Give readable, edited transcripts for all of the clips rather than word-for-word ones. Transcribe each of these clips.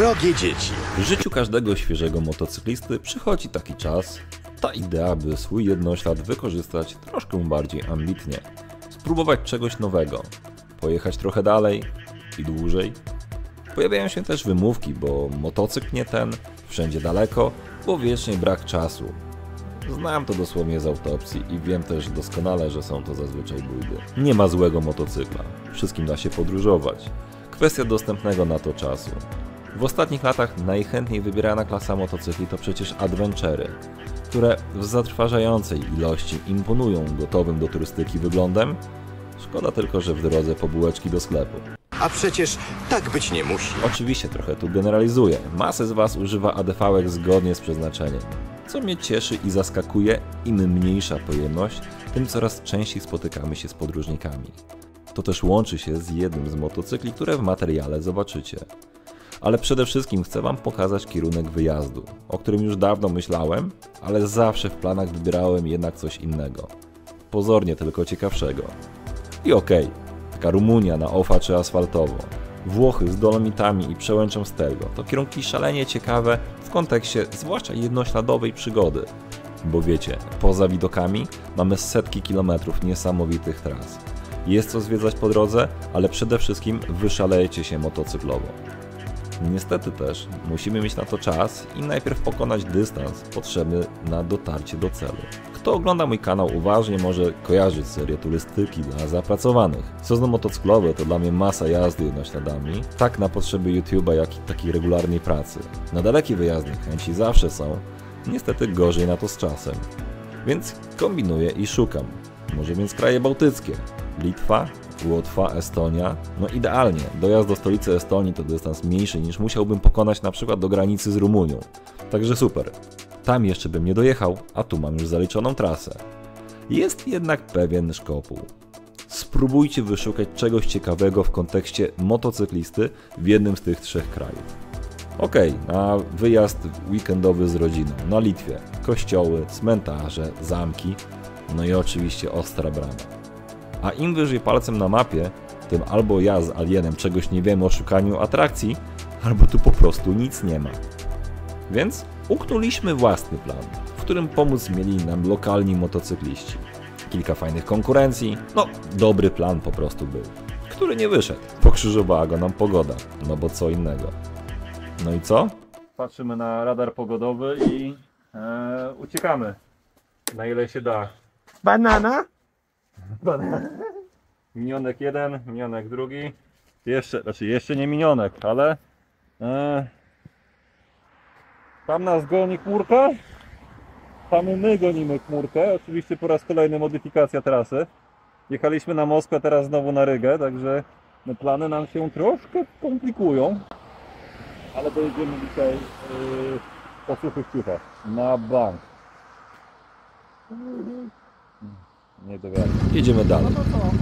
Drogie dzieci. W życiu każdego świeżego motocyklisty przychodzi taki czas, ta idea, by swój jednoślad wykorzystać troszkę bardziej ambitnie. Spróbować czegoś nowego, pojechać trochę dalej i dłużej. Pojawiają się też wymówki, bo motocykl nie ten, wszędzie daleko, bo wiecznie brak czasu. Znam to dosłownie z autopsji i wiem też doskonale, że są to zazwyczaj bójdy. Nie ma złego motocykla, wszystkim da się podróżować. Kwestia dostępnego na to czasu. W ostatnich latach najchętniej wybierana klasa motocykli to przecież adventury, które w zatrważającej ilości imponują gotowym do turystyki wyglądem. Szkoda tylko, że w drodze po bułeczki do sklepu. A przecież tak być nie musi. Oczywiście trochę tu generalizuję. Masę z Was używa ADV-ek zgodnie z przeznaczeniem. Co mnie cieszy i zaskakuje, im mniejsza pojemność, tym coraz częściej spotykamy się z podróżnikami. To też łączy się z jednym z motocykli, które w materiale zobaczycie. Ale przede wszystkim chcę Wam pokazać kierunek wyjazdu, o którym już dawno myślałem, ale zawsze w planach wybierałem jednak coś innego. Pozornie tylko ciekawszego. I okej, taka Rumunia na OFA czy asfaltowo, Włochy z Dolomitami i przełęczą Stelvio to kierunki szalenie ciekawe w kontekście zwłaszcza jednośladowej przygody. Bo wiecie, poza widokami mamy setki kilometrów niesamowitych tras. Jest co zwiedzać po drodze, ale przede wszystkim wyszalejecie się motocyklowo. Niestety też musimy mieć na to czas i najpierw pokonać dystans potrzebny na dotarcie do celu. Kto ogląda mój kanał uważnie, może kojarzyć serię turystyki dla zapracowanych. Sezon motocyklowy to dla mnie masa jazdy jednośladami, tak na potrzeby YouTube'a, jak i takiej regularnej pracy. Na dalekie wyjazdy chęci zawsze są, niestety gorzej na to z czasem. Więc kombinuję i szukam. Może więc kraje bałtyckie, Litwa, Łotwa, Estonia. No idealnie, dojazd do stolicy Estonii to dystans mniejszy niż musiałbym pokonać na przykład do granicy z Rumunią. Także super. Tam jeszcze bym nie dojechał, a tu mam już zaliczoną trasę. Jest jednak pewien szkopuł. Spróbujcie wyszukać czegoś ciekawego w kontekście motocyklisty w jednym z tych trzech krajów. Okej, na wyjazd weekendowy z rodziną, na Litwie, kościoły, cmentarze, zamki, no i oczywiście Ostra Brama. A im wyżej palcem na mapie, tym albo ja z alienem czegoś nie wiem o szukaniu atrakcji, albo tu po prostu nic nie ma. Więc uknuliśmy własny plan, w którym pomóc mieli nam lokalni motocykliści. Kilka fajnych konkurencji, no dobry plan po prostu był, który nie wyszedł. Pokrzyżowała go nam pogoda, no bo co innego. No i co? Patrzymy na radar pogodowy i uciekamy, na ile się da. Banana? Minionek jeden, minionek drugi. Jeszcze nie minionek, ale tam nas goni chmurka. Tam my gonimy chmurkę. Oczywiście po raz kolejny modyfikacja trasy. Jechaliśmy na Moskwę, teraz znowu na Rygę, także plany nam się troszkę komplikują. Ale dojedziemy dzisiaj po suchych ciuchach. Na bank. Nie do wiary. Jedziemy dalej,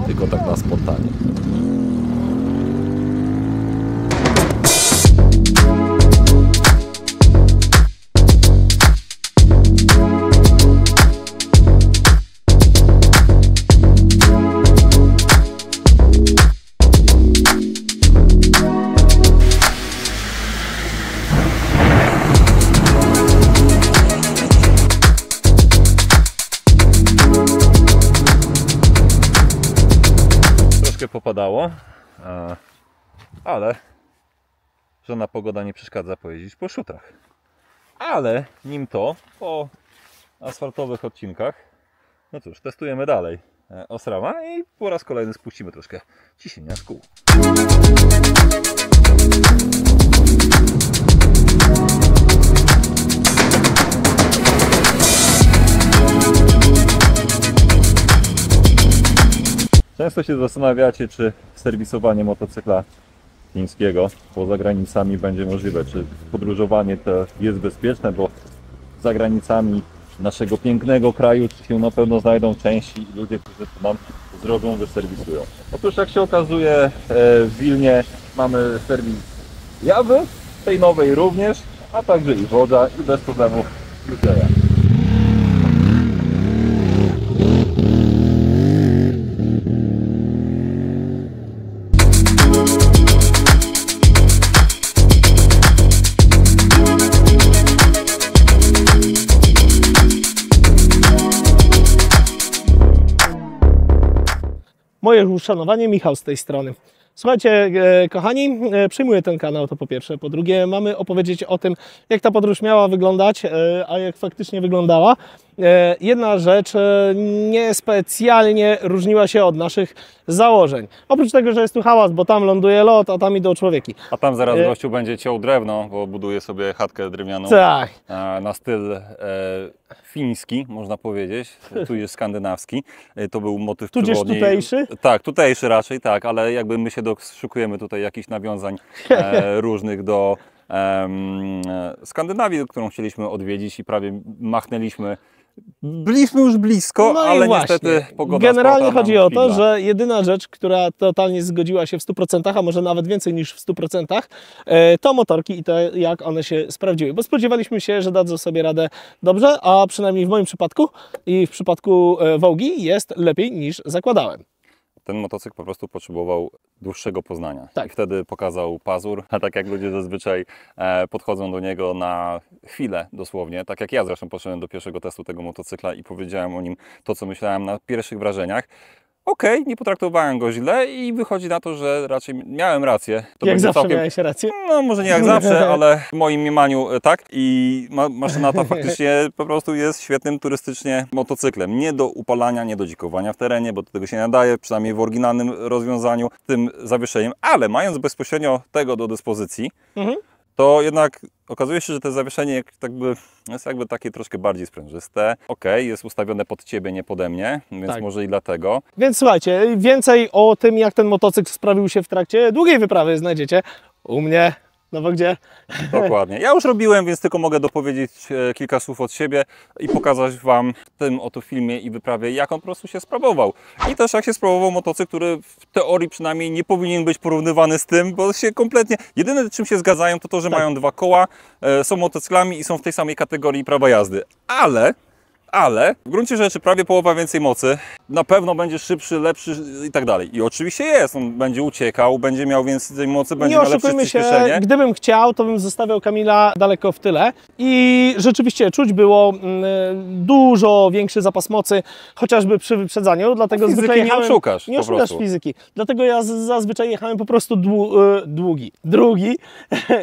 tylko tak na spontanie. Popadało, ale żadna pogoda nie przeszkadza pojeździć po szutrach. Ale nim to, po asfaltowych odcinkach, no cóż, testujemy dalej Osrama i po raz kolejny spuścimy troszkę ciśnienia z kół. Często się zastanawiacie, czy serwisowanie motocykla chińskiego poza granicami będzie możliwe, czy podróżowanie to jest bezpieczne, bo za granicami naszego pięknego kraju czy się na pewno znajdą części i ludzie, którzy to nam zrobią, wyserwisują. Otóż jak się okazuje, w Wilnie mamy serwis Jawy, tej nowej również, a także i Wodza i bez problemu Juteja. Moje uszanowanie, Michał z tej strony. Słuchajcie, kochani, przyjmuję ten kanał, to po pierwsze. Po drugie, mamy opowiedzieć o tym, jak ta podróż miała wyglądać, a jak faktycznie wyglądała. Jedna rzecz niespecjalnie różniła się od naszych założeń. Oprócz tego, że jest tu hałas, bo tam ląduje lot, a tam idą człowieki. A tam zaraz gościu będzie ciął drewno, bo buduje sobie chatkę drewnianą. Tak. Na styl fiński, można powiedzieć, tu jest skandynawski. To był motyw Tudzież przewodni. tutejszy? Tak, tutejszy raczej, tak, ale jakby my się doszukujemy tutaj jakichś nawiązań różnych do Skandynawii, którą chcieliśmy odwiedzić i prawie machnęliśmy. Byliśmy już blisko, No ale i właśnie. niestety pogoda Generalnie spadła chodzi nam o to, figla. że jedyna rzecz, która totalnie zgodziła się w 100%, a może nawet więcej niż w 100%, to motorki i to, jak one się sprawdziły. Bo spodziewaliśmy się, że dadzą sobie radę dobrze, a przynajmniej w moim przypadku i w przypadku Wołgi jest lepiej niż zakładałem. Ten motocykl po prostu potrzebował dłuższego poznania. Tak. I wtedy pokazał pazur, a tak jak ludzie zazwyczaj podchodzą do niego na chwilę dosłownie, tak jak ja zresztą poszedłem do pierwszego testu tego motocykla i powiedziałem o nim to, co myślałem na pierwszych wrażeniach. Okej, nie potraktowałem go źle i wychodzi na to, że raczej miałem rację. To Jak będzie zawsze całkiem... miałeś rację. No może nie jak zawsze, ale w moim mniemaniu tak. I maszyna ta faktycznie po prostu jest świetnym turystycznie motocyklem. Nie do upalania, nie do dzikowania w terenie, bo do tego się nie nadaje, przynajmniej w oryginalnym rozwiązaniu, tym zawieszeniem. Ale mając bezpośrednio tego do dyspozycji, to jednak okazuje się, że to zawieszenie jest jakby takie troszkę bardziej sprężyste. Okej, jest ustawione pod Ciebie, nie pode mnie, więc Tak. może i dlatego. Więc słuchajcie, więcej o tym, jak ten motocykl sprawił się w trakcie długiej wyprawy, znajdziecie u mnie. No bo gdzie? Dokładnie. Ja już robiłem, więc tylko mogę dopowiedzieć kilka słów od siebie i pokazać Wam w tym oto filmie i wyprawie, jak on po prostu się sprawował. I też jak się sprawował motocykl, który w teorii przynajmniej nie powinien być porównywany z tym, bo się kompletnie... Jedyne, czym się zgadzają, to to, że mają dwa koła, są motocyklami i są w tej samej kategorii prawa jazdy. Ale w gruncie rzeczy prawie połowa więcej mocy, na pewno będzie szybszy, lepszy i tak dalej. I oczywiście jest, on będzie uciekał, będzie miał więcej mocy, będzie Nie miał lepsze oszukujmy się, przyspieszenie. gdybym chciał, to bym zostawiał Kamila daleko w tyle i rzeczywiście czuć było dużo większy zapas mocy, chociażby przy wyprzedzaniu, dlatego Fizyki zwyczaj nie jechałem... oszukasz Nie po oszukasz prostu. fizyki, dlatego ja zazwyczaj jechałem po prostu drugi,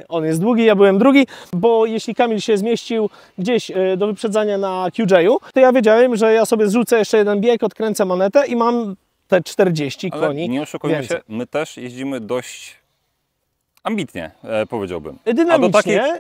on jest długi, ja byłem drugi, bo jeśli Kamil się zmieścił gdzieś do wyprzedzania na QJ-u, to ja wiedziałem, że ja sobie zrzucę jeszcze jeden bieg, odkręcę manetę i mam te 40 Ale koni nie oszukujmy więcej. się, my też jeździmy dość ambitnie, powiedziałbym. Dynamicznie.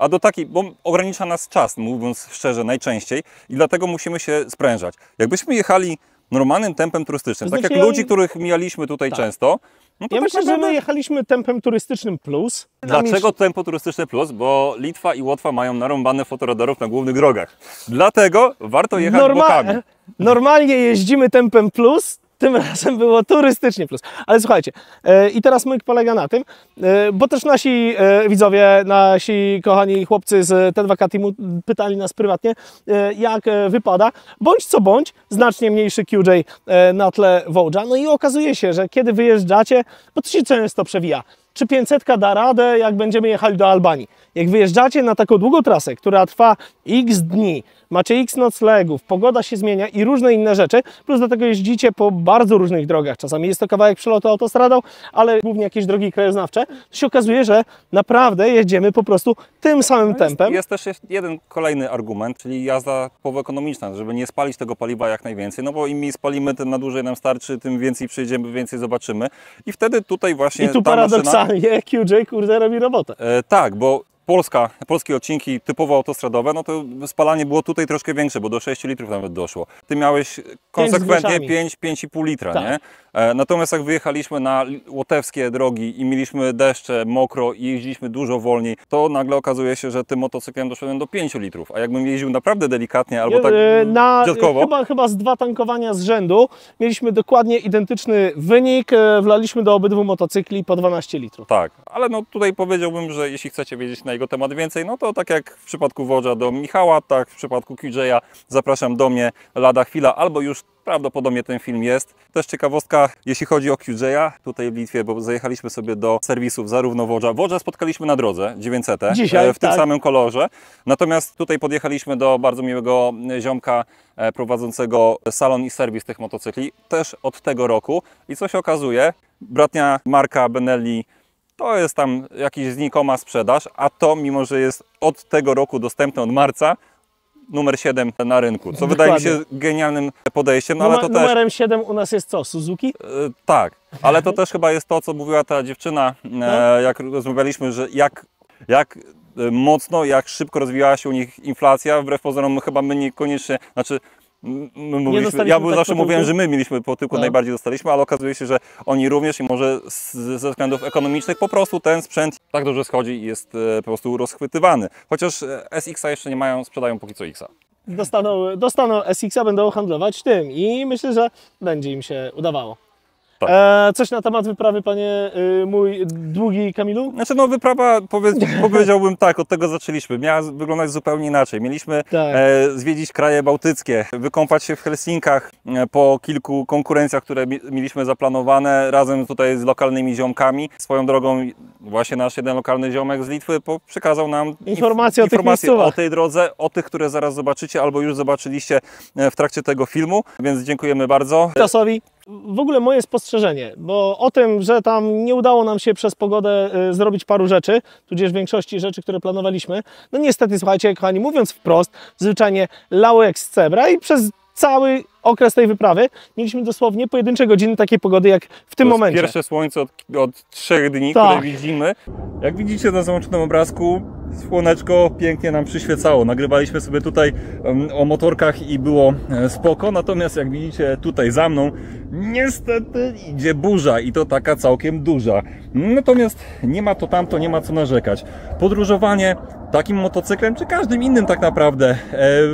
Bo ogranicza nas czas, mówiąc szczerze, najczęściej i dlatego musimy się sprężać. Jakbyśmy jechali normalnym tempem turystycznym, To tak znaczy jak ja- ludzi, których mijaliśmy tutaj często, no to Ja tak myślę, że naprawdę... my jechaliśmy tempem turystycznym plus. Dlaczego tempo turystyczne plus? Bo Litwa i Łotwa mają narąbane fotoradarów na głównych drogach. Dlatego warto jechać bokami. Normalnie jeździmy tempem plus, tym razem było turystycznie plus. Ale słuchajcie, i teraz myk polega na tym, bo też nasi widzowie, nasi kochani chłopcy z T2K Teamu pytali nas prywatnie, jak wypada. Bądź co bądź, znacznie mniejszy QJ na tle Vołdża. No i okazuje się, że kiedy wyjeżdżacie, bo to się często przewija, czy 500 da radę, jak będziemy jechali do Albanii. Jak wyjeżdżacie na taką długą trasę, która trwa x dni, macie x noclegów, pogoda się zmienia i różne inne rzeczy, plus do tego jeździcie po bardzo różnych drogach. Czasami jest to kawałek przelotu autostradą, ale głównie jakieś drogi krajoznawcze, to się okazuje, że naprawdę jedziemy po prostu tym samym tempem. Jest też jeden kolejny argument, czyli jazda połowoekonomiczna, żeby nie spalić tego paliwa jak najwięcej, no bo im mniej spalimy, tym na dłużej nam starczy, tym więcej przejdziemy, więcej zobaczymy. I wtedy tutaj właśnie I tu ta maszyna... paradoksalnie QJ kurde robi robotę. Tak, bo polskie odcinki typowo autostradowe, no to spalanie było tutaj troszkę większe, bo do 6 litrów nawet doszło. Ty miałeś konsekwentnie groszami. 5,5 litra, Tak. nie? Natomiast jak wyjechaliśmy na łotewskie drogi i mieliśmy deszcze, mokro i jeździliśmy dużo wolniej, to nagle okazuje się, że tym motocyklem doszedłem do 5 litrów. A jakbym jeździł naprawdę delikatnie albo tak dziadkowo, Chyba z 2 tankowania z rzędu mieliśmy dokładnie identyczny wynik. Wlaliśmy do obydwu motocykli po 12 litrów. tak, ale no tutaj powiedziałbym, że jeśli chcecie wiedzieć na jego temat więcej, no to tak jak w przypadku Wołdża do Michała, tak w przypadku QJ-a zapraszam do mnie lada chwila, albo już prawdopodobnie ten film jest. Też ciekawostka, jeśli chodzi o QJ-a tutaj w Litwie, bo zajechaliśmy sobie do serwisów zarówno Wodża. Wodża spotkaliśmy na drodze, 900, Dzisiaj, w tym tak. samym kolorze. Natomiast tutaj podjechaliśmy do bardzo miłego ziomka prowadzącego salon i serwis tych motocykli, też od tego roku. I co się okazuje, bratnia marka Benelli to jest tam jakiś znikoma sprzedaż, a to mimo, że jest od tego roku dostępne od marca, numer 7 na rynku, co wydaje mi się genialnym podejściem, no ale to też... Numerem 7 u nas jest co? Suzuki? Tak, ale to też chyba jest to, co mówiła ta dziewczyna, jak rozmawialiśmy, że jak mocno, jak szybko rozwijała się u nich inflacja, wbrew pozorom chyba my niekoniecznie, znaczy my mówiliśmy, ja tak zawsze po mówiłem, tyłku? że my mieliśmy po tyłku, No. najbardziej dostaliśmy, ale okazuje się, że oni również i może ze względów ekonomicznych po prostu ten sprzęt tak dobrze schodzi i jest po prostu rozchwytywany. Chociaż SX-a jeszcze nie mają, sprzedają póki co X-a. Dostaną SX-a, będą handlować tym i myślę, że będzie im się udawało. Tak. Coś na temat wyprawy, panie mój długi Kamilu? Znaczy no wyprawa, powiedziałbym tak, od tego zaczęliśmy. Miała wyglądać zupełnie inaczej. Mieliśmy Tak. zwiedzić kraje bałtyckie, wykąpać się w Helsinkach po kilku konkurencjach, które mieliśmy zaplanowane razem tutaj z lokalnymi ziomkami. Swoją drogą właśnie nasz jeden lokalny ziomek z Litwy przekazał nam Informacje o tych o miejscówach. tej drodze, o tych, które zaraz zobaczycie albo już zobaczyliście w trakcie tego filmu, więc dziękujemy bardzo. Tasowi. W ogóle moje spostrzeżenie, bo o tym, że tam nie udało nam się przez pogodę zrobić paru rzeczy, tudzież większości rzeczy, które planowaliśmy, no niestety, słuchajcie, kochani, mówiąc wprost, zwyczajnie lało jak z cebra i przez cały okres tej wyprawy mieliśmy dosłownie pojedyncze godziny takiej pogody jak w tym To jest momencie. pierwsze słońce od 3 dni, Tak. które widzimy. Jak widzicie na załączonym obrazku, słoneczko pięknie nam przyświecało. Nagrywaliśmy sobie tutaj o motorkach i było spoko, natomiast jak widzicie tutaj za mną, niestety idzie burza i to taka całkiem duża. Natomiast nie ma to tamto, nie ma co narzekać. Podróżowanie takim motocyklem, czy każdym innym tak naprawdę,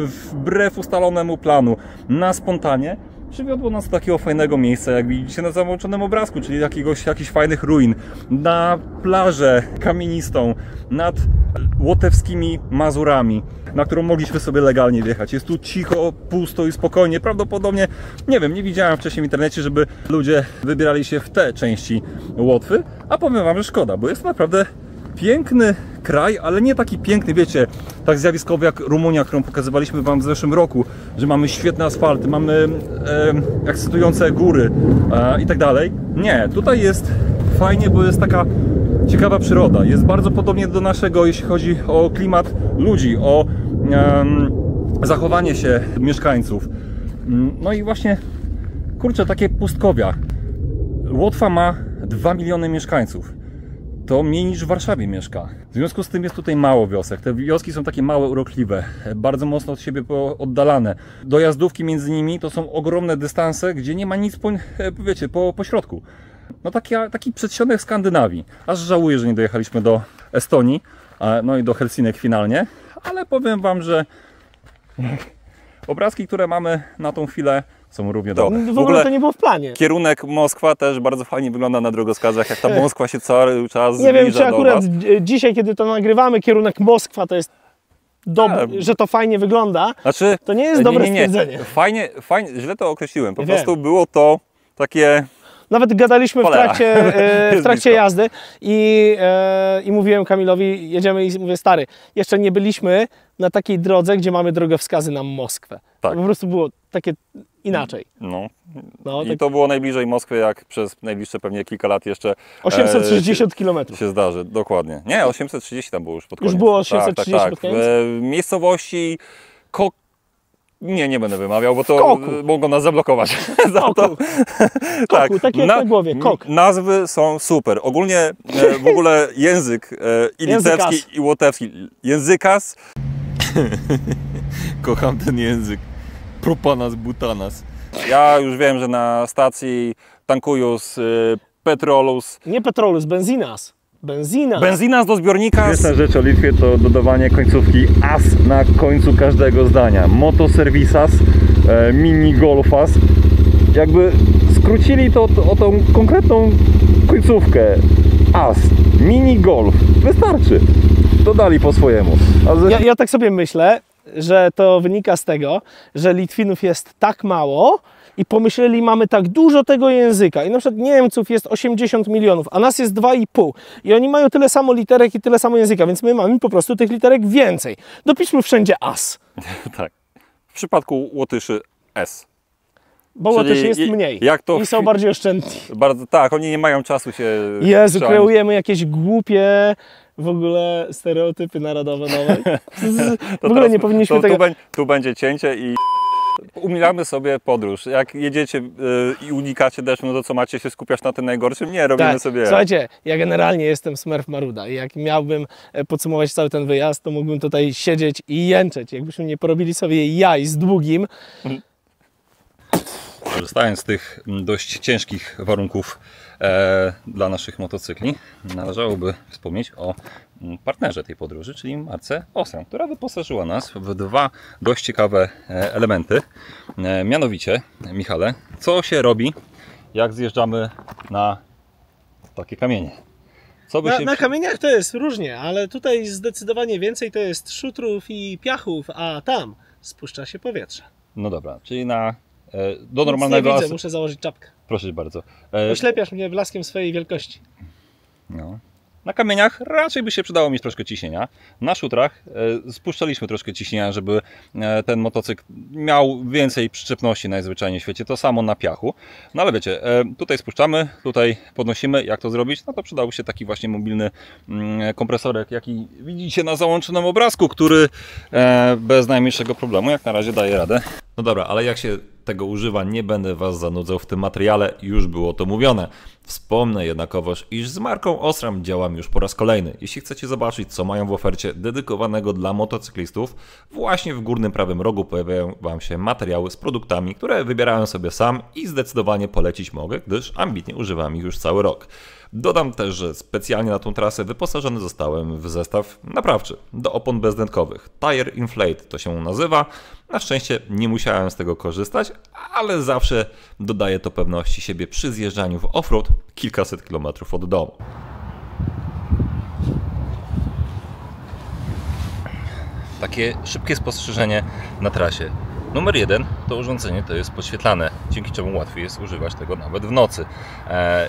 wbrew ustalonemu planu, na spontanie, przywiodło nas do takiego fajnego miejsca, jak widzicie na załączonym obrazku, czyli jakichś fajnych ruin, na plażę kamienistą, nad łotewskimi Mazurami, na którą mogliśmy sobie legalnie wjechać. Jest tu cicho, pusto i spokojnie. Prawdopodobnie, nie wiem, nie widziałem wcześniej w internecie, żeby ludzie wybierali się w te części Łotwy, a powiem wam, że szkoda, bo jest to naprawdę piękny kraj, ale nie taki piękny, wiecie, tak zjawiskowy jak Rumunia, którą pokazywaliśmy wam w zeszłym roku, że mamy świetne asfalty, mamy ekscytujące góry i tak dalej. Nie, tutaj jest fajnie, bo jest taka ciekawa przyroda. Jest bardzo podobnie do naszego, jeśli chodzi o klimat ludzi, o zachowanie się mieszkańców. No i właśnie, kurczę, takie pustkowia. Łotwa ma 2 miliony mieszkańców. To mniej niż w Warszawie mieszka. W związku z tym jest tutaj mało wiosek. Te wioski są takie małe, urokliwe, bardzo mocno od siebie oddalane. Dojazdówki między nimi to są ogromne dystanse, gdzie nie ma nic wiecie, po środku. No taki przedsionek Skandynawii. Aż żałuję, że nie dojechaliśmy do Estonii, no i do Helsinek finalnie, ale powiem wam, że obrazki, które mamy na tą chwilę, są równie dobre. W ogóle to nie było w planie. Kierunek Moskwa też bardzo fajnie wygląda na drogowskazach, jak ta Moskwa się cały czas Nie wiem, zbliża czy do akurat was. dzisiaj, kiedy to nagrywamy, kierunek Moskwa to jest że to fajnie wygląda. Znaczy, To nie jest dobre stwierdzenie. Fajnie, źle to określiłem. Po Wiem. prostu było to takie... Nawet gadaliśmy w Cholera. trakcie blisko. jazdy i mówiłem Kamilowi, jedziemy i mówię, stary, jeszcze nie byliśmy na takiej drodze, gdzie mamy drogowskazy na Moskwę. Tak. To po prostu było takie inaczej. No. I tak to było najbliżej Moskwy, jak przez najbliższe pewnie kilka lat jeszcze 860 km. się zdarzy. Dokładnie. Nie, 830 tam było już pod koniec. Już było 830 pod koniec? Miejscowości nie będę wymawiał, bo to Koku. mogą nas zablokować. Za to. Koku, takie jak na głowie, kok. Nazwy są super. Ogólnie w ogóle język i Językas. litewski, i łotewski. Językas. Kocham ten język. Propanas, butanas. Ja już wiem, że na stacji tankujus, petrolus, Nie petrolus, benzinas. benzinas do zbiornika. Jedna rzecz o Litwie to dodawanie końcówki as na końcu każdego zdania. Motoserwisas, mini golfas. Jakby skrócili to o tą konkretną końcówkę. As, mini golf. Wystarczy. Dodali po swojemu. A Ja tak sobie myślę, że to wynika z tego, że Litwinów jest tak mało, i pomyśleli, mamy tak dużo tego języka i na przykład Niemców jest 80 milionów, a nas jest 2,5 i oni mają tyle samo literek i tyle samo języka, więc my mamy po prostu tych literek więcej. Dopiszmy wszędzie as, Tak. W przypadku Łotyszy S. bo Czyli Łotyszy jest mniej jak to i są bardziej oszczędni. Bardzo, tak, oni nie mają czasu się... Jezu, przełamać. kreujemy jakieś głupie w ogóle stereotypy narodowe nowe. W ogóle nie powinniśmy tego... Tu będzie cięcie i umilamy sobie podróż. Jak jedziecie i unikacie deszczu, no to co, macie się skupiać na tym najgorszym? Nie, robimy Tak. sobie... Słuchajcie, ja generalnie jestem Smurf Maruda i jak miałbym podsumować cały ten wyjazd, to mógłbym tutaj siedzieć i jęczeć. Jakbyśmy nie porobili sobie jaj z długim. Korzystając z tych dość ciężkich warunków dla naszych motocykli, należałoby wspomnieć o partnerze tej podróży, czyli marce Osram, która wyposażyła nas w dwa dość ciekawe elementy. Mianowicie, Michale, co się robi, jak zjeżdżamy na takie kamienie? Co by się... Na kamieniach to jest różnie, ale tutaj zdecydowanie więcej to jest szutrów i piachów, a tam spuszcza się powietrze. No dobra, czyli do Nic normalnego... nie widzę, muszę założyć czapkę. Proszę bardzo. Oślepiasz mnie blaskiem swojej wielkości. No. Na kamieniach raczej by się przydało mieć troszkę ciśnienia. Na szutrach spuszczaliśmy troszkę ciśnienia, żeby ten motocykl miał więcej przyczepności najzwyczajniej w świecie. To samo na piachu. No ale wiecie, tutaj spuszczamy, tutaj podnosimy. Jak to zrobić? No to przydałby się taki właśnie mobilny kompresorek, jaki widzicie na załączonym obrazku, który bez najmniejszego problemu jak na razie daje radę. No dobra, ale jak się tego używa, nie będę Was zanudzał w tym materiale, już było to mówione. Wspomnę jednakowoż, iż z marką Osram działam już po raz kolejny. Jeśli chcecie zobaczyć, co mają w ofercie dedykowanego dla motocyklistów, właśnie w górnym prawym rogu pojawiają Wam się materiały z produktami, które wybierałem sobie sam i zdecydowanie polecić mogę, gdyż ambitnie używam ich już cały rok. Dodam też, że specjalnie na tą trasę wyposażony zostałem w zestaw naprawczy do opon bezdętkowych. Tire Inflate to się nazywa. Na szczęście nie musiałem z tego korzystać, ale zawsze dodaje to pewności siebie przy zjeżdżaniu w offroad kilkaset kilometrów od domu. Takie szybkie spostrzeżenie na trasie. Numer 1 to urządzenie to jest podświetlane, dzięki czemu łatwiej jest używać tego nawet w nocy.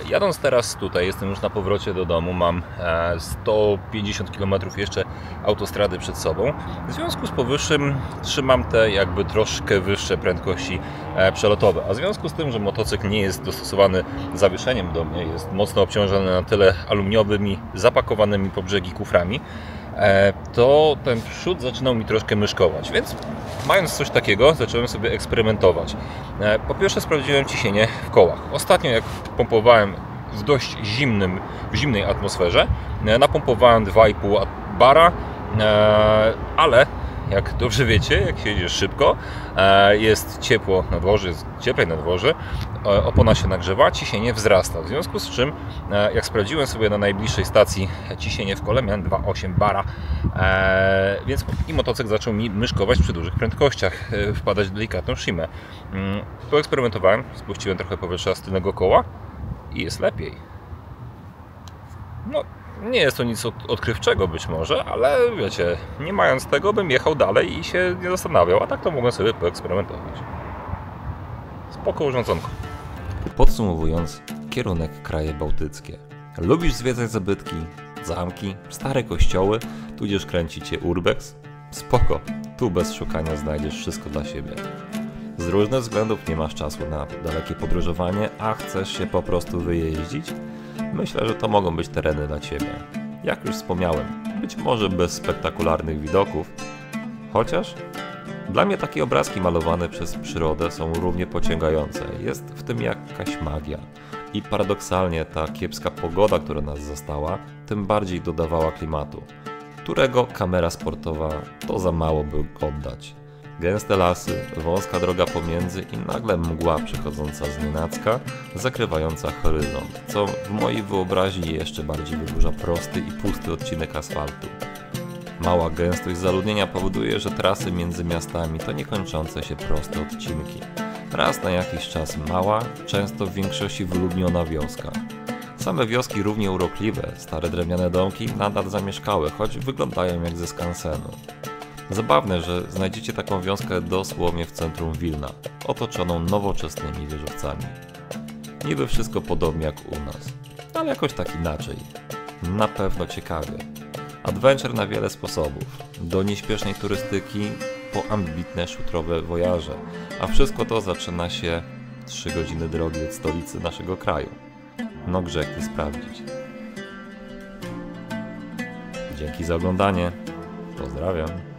Jadąc teraz tutaj, jestem już na powrocie do domu, mam 150 km jeszcze autostrady przed sobą. W związku z powyższym trzymam te jakby troszkę wyższe prędkości przelotowe. A w związku z tym, że motocykl nie jest dostosowany zawieszeniem do mnie, jest mocno obciążony na tyle aluminiowymi, zapakowanymi po brzegi kuframi, to ten przód zaczynał mi troszkę myszkować, więc mając coś takiego, zacząłem sobie eksperymentować. Po pierwsze sprawdziłem ciśnienie w kołach. Ostatnio jak pompowałem w dość zimnej atmosferze, napompowałem 2,5 bara, ale jak dobrze wiecie, jak się jedzie szybko, jest ciepło na dworze, jest cieplej na dworze, opona się nagrzewa, ciśnienie wzrasta. W związku z czym, jak sprawdziłem sobie na najbliższej stacji ciśnienie w kole, miałem 2,8 bara, więc i motocykl zaczął mi myszkować przy dużych prędkościach, wpadać w delikatną szimę. Poeksperymentowałem, spuściłem trochę powietrza z tylnego koła i jest lepiej. No, nie jest to nic odkrywczego być może, ale wiecie, nie mając tego bym jechał dalej i się nie zastanawiał, a tak to mogłem sobie poeksperymentować. Spoko urządzonko. Podsumowując, kierunek kraje bałtyckie. Lubisz zwiedzać zabytki, zamki, stare kościoły, tudzież kręci Cię urbex? Spoko, tu bez szukania znajdziesz wszystko dla siebie. Z różnych względów nie masz czasu na dalekie podróżowanie, a chcesz się po prostu wyjeździć? Myślę, że to mogą być tereny dla Ciebie. Jak już wspomniałem, być może bez spektakularnych widoków, chociaż dla mnie takie obrazki malowane przez przyrodę są równie pociągające. Jest w tym jakaś magia. I paradoksalnie ta kiepska pogoda, która nas zastała, tym bardziej dodawała klimatu, którego kamera sportowa to za mało by oddać. Gęste lasy, wąska droga pomiędzy i nagle mgła przychodząca znienacka, zakrywająca horyzont, co w mojej wyobraźni jeszcze bardziej wyburza prosty i pusty odcinek asfaltu. Mała gęstość zaludnienia powoduje, że trasy między miastami to niekończące się proste odcinki. Raz na jakiś czas mała, często w większości wyludniona wioska. Same wioski równie urokliwe, stare drewniane domki nadal zamieszkałe, choć wyglądają jak ze skansenu. Zabawne, że znajdziecie taką wioskę dosłownie w centrum Wilna, otoczoną nowoczesnymi wieżowcami. Niby wszystko podobnie jak u nas, ale jakoś tak inaczej. Na pewno ciekawie. Adventure na wiele sposobów. Do nieśpiesznej turystyki po ambitne szutrowe wojaże. A wszystko to zaczyna się 3 godziny drogi od stolicy naszego kraju. No grzech nie sprawdzić. Dzięki za oglądanie. Pozdrawiam.